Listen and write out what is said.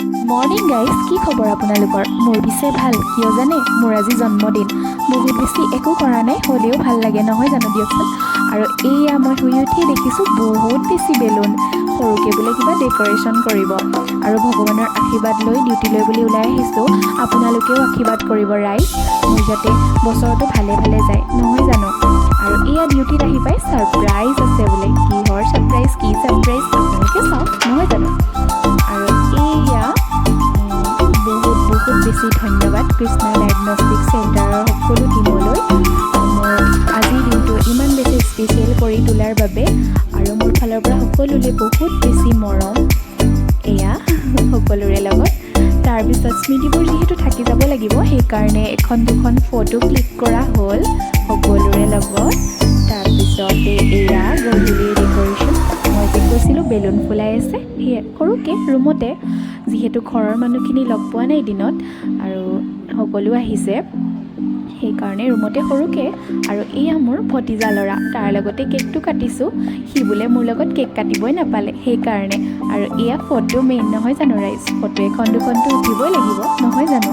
Morning guys, কি খবৰ আপোনালোকৰ? মোৰ পিছে ভাল, কিয় জানে? মোৰ আজি জন্মদিন। বহুত বেছি একো কৰা নাই, হ'লেও ভাল লাগে নহয় জানো দিয়কচোন। আৰু এয়া মই শুই উঠি দেখিছোঁ বহুত বেছি বেলুন। সৰুকৈ বোলে কিবা ডেক'ৰেশ্যন কৰিব। আৰু ভগৱানৰ আশীৰ্বাদ লৈ ডিউটিলৈ বুলি ওলাই আহিছোঁ। আপোনালোকেও আশীৰ্বাদ কৰিব ৰাইজ, মোৰ যাতে বছৰটো ভালে ভালে যায় নহয় জানো। আৰু এয়া ডিউটিত আহি পাই ছাৰপ্ৰাইজ আছে বোলে। কিহৰ ছাৰপ্ৰাইজ, কি ছাৰপ্ৰাইজ আপোনালোকে চাওক নহয় জানো। আৰু এয়া বহুত বেছি ধন্যবাদ কৃষ্ণা ডায়েগনষ্টিক চেণ্টাৰৰ সকলো টিমলৈ মোৰ আজিৰ দিনটো ইমান বেছি স্পেচিয়েল কৰি তোলাৰ বাবে। আৰু মোৰ ফালৰ পৰা সকলোলৈ বহুত বেছি মৰম এয়া সকলোৰে লগত। তাৰপিছত স্মৃতিবোৰ যিহেতু থাকি যাব লাগিব, সেইকাৰণে এখন দুখন ফটো ক্লিক কৰা হ'ল সকলোৰে লগত। তাৰপিছতে এয়া গধূলিৰ ডেক'ৰেশ্যন, মই যে কৈছিলোঁ বেলুন ফুলাই আছে সেয়া সৰুকৈ ৰুমতে, যিহেতু ঘৰৰ মানুহখিনি লগ পোৱা নাই দিনত আৰু সকলো আহিছে সেইকাৰণে ৰুমতে সৰুকৈ। আৰু এয়া মোৰ ভতিজা ল'ৰা, তাৰ লগতে কেকটো কাটিছোঁ। সি বোলে মোৰ লগত কেক কাটিবই নাপালে সেইকাৰণে। আৰু এয়া ফটো মেইন নহয় জানো ৰাইজ, ফটো এখন দুখনটো উঠিবই লাগিব নহয় জানো।